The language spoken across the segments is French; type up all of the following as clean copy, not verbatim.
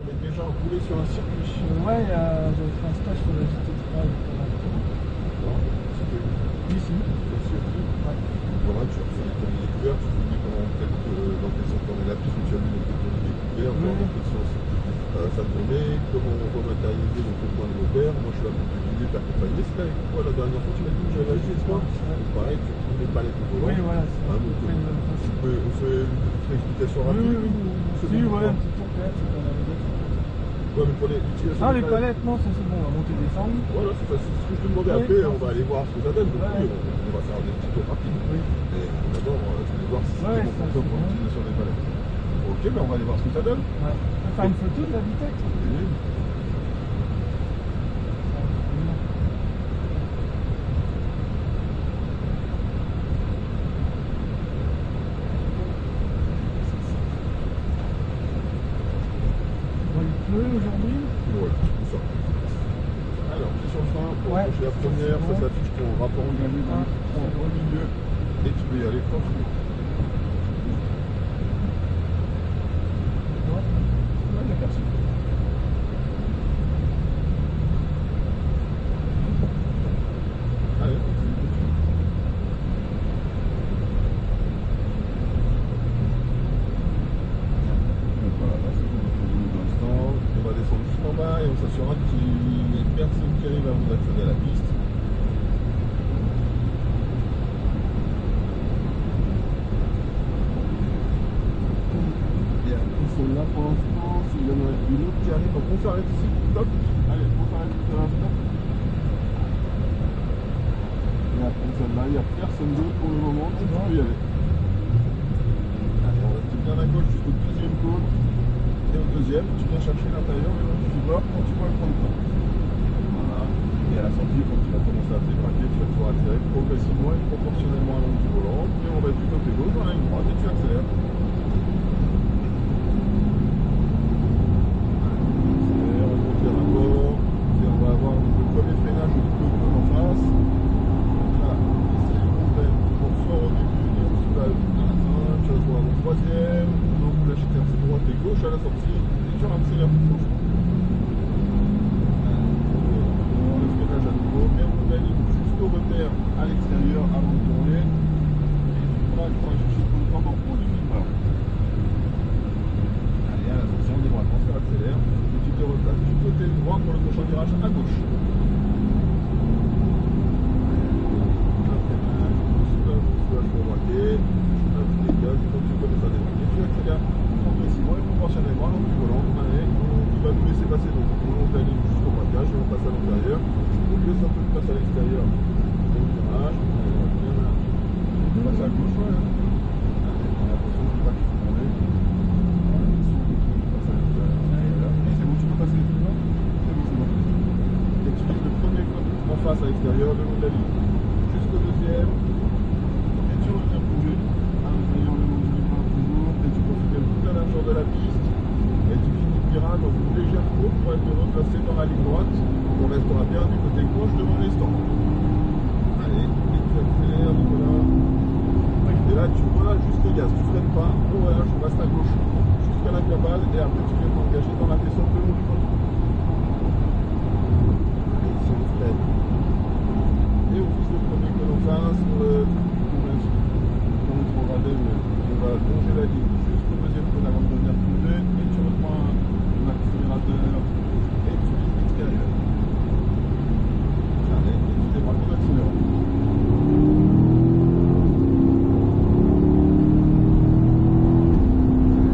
On est déjà roulé sur un circuit. Ouais, j'avais fait un stage sur la GT3. D'accord. C'était Ici. le circuit. Ouais. Voilà, tu as fait les premiers découvertes, tu te dis comment peut-être dans quel sens tourner la piste, mais tu as vu donc les premiers découvertes, dans quel sens ça tournait, comment rematérialiser donc le point de repère. Moi je suis là pour te guider, t'accompagner. C'était avec toi la dernière fois, tu m'as dit que j'avais acheté toi. Donc pareil, tu trouves des palettes au volant. Oui, voilà, c'est donc, on fait une petite explication rapide. Oui, voilà, un petit tour peut-être. Ouais, mais pour l'utilisation Ah, les palettes, non, ça c'est bon, on va monter descendre. Voilà, c'est ce que je te demandais. Oui, après, non, on va aller voir ce que ça donne. Donc, ouais. oui, on va faire des petits tours rapides. Oui. Mais d'abord, je vais voir si c'est Ouais, bon pour toi pour l'utilisation des palettes. Ok, ben on va aller voir ce que ça donne. Ouais. On va faire une photo de la vitesse. Oui. Bon, il pleut aujourd'hui. Voilà, tout ça. Alors, tu es sur le frein pour accrocher la première, ça s'affiche ton rapport engagé dans au milieu et tu peux y aller tranquille. Ouais, d'accord. Allez, voilà, là c'est bon, on va descendre juste en bas et on s'assurera qu'il n'y ait personne qui arrive à vous accéder à la piste. Et après celle-là pour l'instant, s'il y en a une autre qui arrive, donc on s'arrête ici, stop. Allez, on s'arrête tout à l'heure, stop. Et après celle-là, il n'y a personne d'autre pour le moment, tu peux y aller. Allez, on reste bien à gauche jusqu'au deuxième cône. Et au deuxième, tu viens chercher l'intérieur le long du bord quand tu vois le point de temps. Voilà. Et à la sortie, quand tu vas commencer à te débraquer, tu vas pouvoir accélérer progressivement et proportionnellement à l'angle du volant. Puis on va du côté gauche dans la ligne droite et tu accélères. On revient à bord. Et on va avoir le premier freinage du côté en face. Donc là, ici, on freine, on sort au début et on soulage à la fin. Tu vas voir le troisième. Donc là, je termine droite et gauche à la sortie. Et tu accélères tout le temps. Le freinage à nouveau. Et on valide jusqu'au repère à l'extérieur avant de tourner. Et tu vas chercher tout le temps dans haut du filmeur. Allez, à la sortie, on démarre, on accélère. Et tu te replaces du côté droit pour le prochain virage à gauche. Pour braquer, tu dégages, donc tu connais ça débraquer, tu accélères progressivement et proportionnellement à l'angle du volant. Allez, il va nous laisser passer donc on va aller jusqu'au braquage et on passe à l'intérieur. On laisse un peu de place à l'extérieur pour le virage. Allez, on va bien là. On passe à gauche, ouais. Allez, on a l'impression que pas qu'il faut tourner. On passe à l'extérieur. Et c'est bon, tu peux passer. C'est bon, c'est bon. Et tu lis le premier code en face à l'extérieur, le long de la ligne. Jusqu'au deuxième. Tu reviens bouger à l'intérieur le long du virage toujours et tu considères toute la largeur de la piste et tu finis le virage dans une légère courbe pour être replacé dans la ligne droite. On restera bien du côté gauche devant les stands. Allez, et tu accélères, Nicolas. Et là tu vois juste les gaz, tu freines pas, on relâche, on reste à gauche jusqu'à la cabale et après tu viens t'engager dans la descente le long du volant. Allez, ici on freine. Et on vise le premier cône en face. On va longer la ligne jusqu'au deuxième cône avant de devenir cruiser et tu reprends l'accélérateur et tu vises l'extérieur. Allez, et tu débraques en accélérant.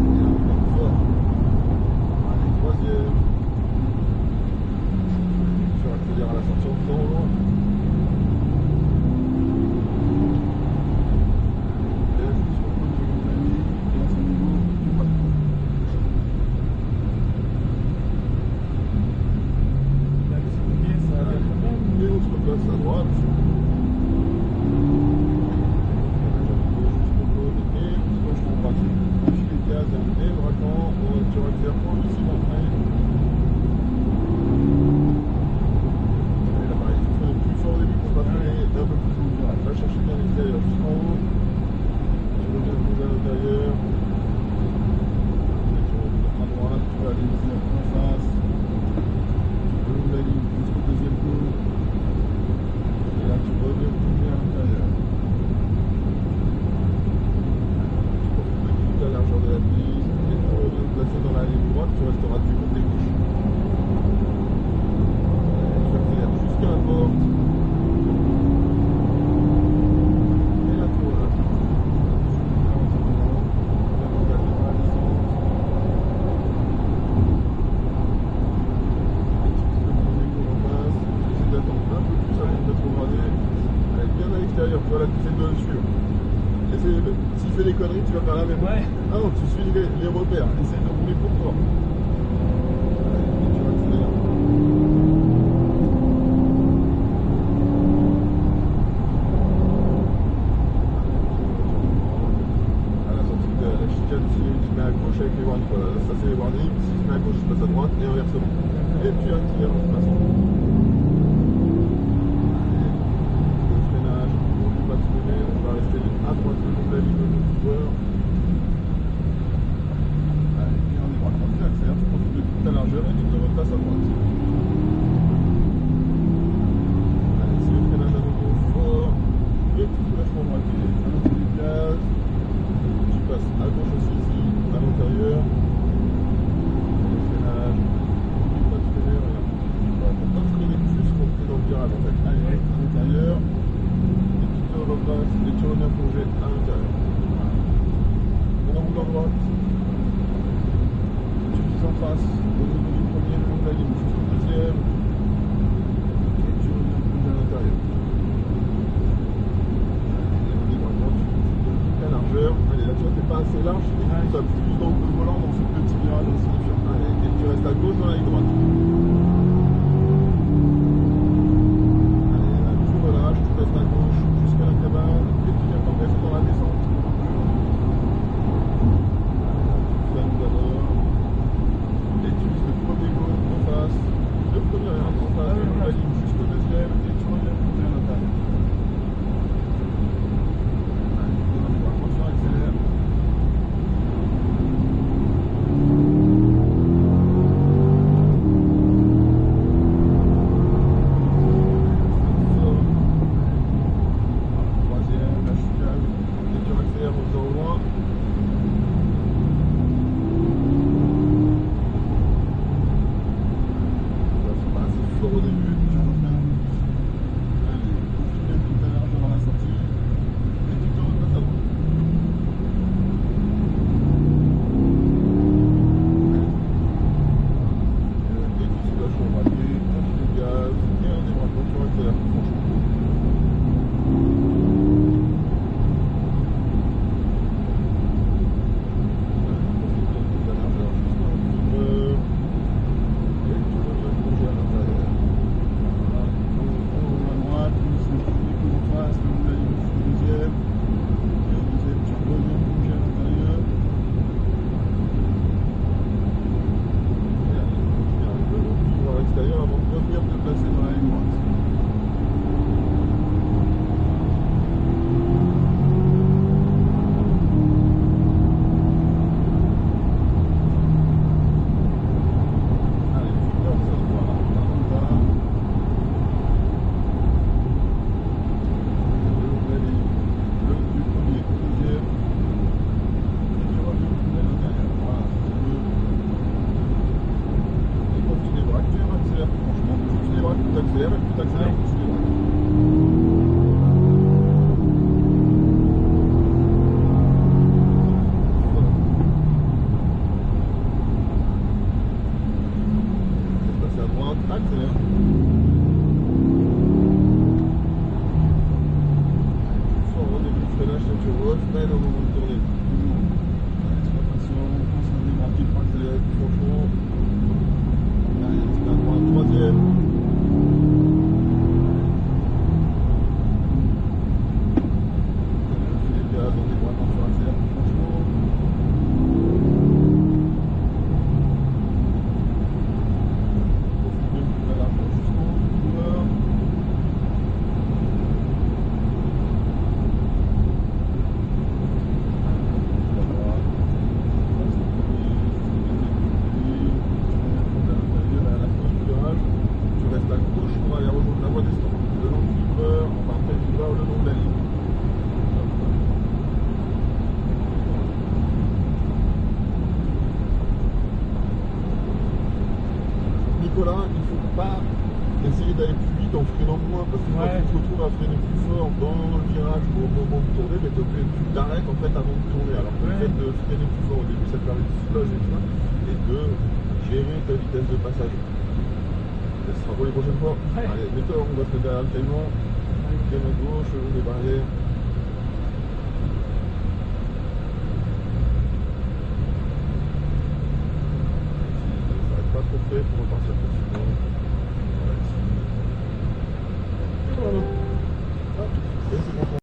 Et encore fort. Allez, troisième. Tu accélères à la sortie en faisant au loin. droite, tu resteras du côté gauche. Tu accélères jusqu'à la porte. Et là, tu relâches. Tu vois là, tu essaies de le suivre. S'il fait des conneries, tu vas faire la même. Ouais. Ah non, tu suis les repères. Essaye de rouler pour toi. Et tu vas accélérer. À la sortie de la chicane, si tu mets à gauche avec les warnings, voilà, ça c'est les warnings. Si tu mets à gauche, tu passes à droite et inversement. Et tu accélères en passant. À droite le long de la ligne de joueur. Allez, et on est droit. Quand tu accélères, tu profites de toute ta largeur et tu te repasses à droite. Allez, c'est le freinage à nouveau fort. Et petit soulagement droitier. À l'entrée du gaz. Tu passes à gauche aussi ici, à l'intérieur. Le freinage. N'oublie pas de freiner, regarde. Voilà, pour pas freiner plus pour que dans le virage en fait. Allez, à l'intérieur. Repasse et tu reviens plonger à l'intérieur. On enroule à droite. Tu vises en face au niveau du premier, le long de la ligne, jusqu'au deuxième. Et tu reviens plonger à l'intérieur. Et on est droit, tu profites de toute la largeur. Allez, là tu vois, t'es pas assez large et tu appuies dans le volant dans ce petit virage insignifiant. Allez, et tu restes à gauche dans la ligne droite. Allez, là tu relâches, tu restes à gauche. À la cabane et tu viens t'engager dans la descente. Tu flammes d'abord et tu vises le premier gauche en face, le premier en face, et la ligne jusqu'au deuxième et tu reviens plonger à l'intérieur. Allez, on y va, attention, accélère. Au début, tu refais un peu. Allez, profite de toute ta largeur dans la sortie et tu te repasses à droite. Et tu soulages ton braquet, on file le gaz et on démarre quand tu accélères tout franchement. Profite de toute la largeur jusqu'au bout. Et tu reviens plonger à l'intérieur. Avant de revenir te placer dans la ligne droite. Allez, tu passes à droite, là. Le long de la ligne, du premier au deuxième. Et tu reviens à l'intérieur. Voilà, c'est mieux. Et quand tu débraques, tu accélères franchement. Plus tu débraques, plus tu accélères, et plus tu accélères, plus tu débraques. Et passer à droite, accélère. Tu sors au début du freinage, tu refreines au moment de tourner. Attention, pense à débraquer pour accélérer plus franchement. Allez, c'est à droite, troisième. Fais les gaz, on est droit quand tu accélères plus franchement. Profite de toute la largeur. pas essayer d'aller plus vite en freinant moins, parce que quand tu te retrouves à freiner plus fort dans le virage ou au moment de tourner, mais tu t'arrêtes en fait avant de tourner. Alors que le fait de freiner plus fort au début, ça te permet de soulager ça et de gérer ta vitesse de passage. Ça sera pour les prochaines fois. Allez, mets-toi, on va se mettre derrière le camion, bien à gauche, les barrières.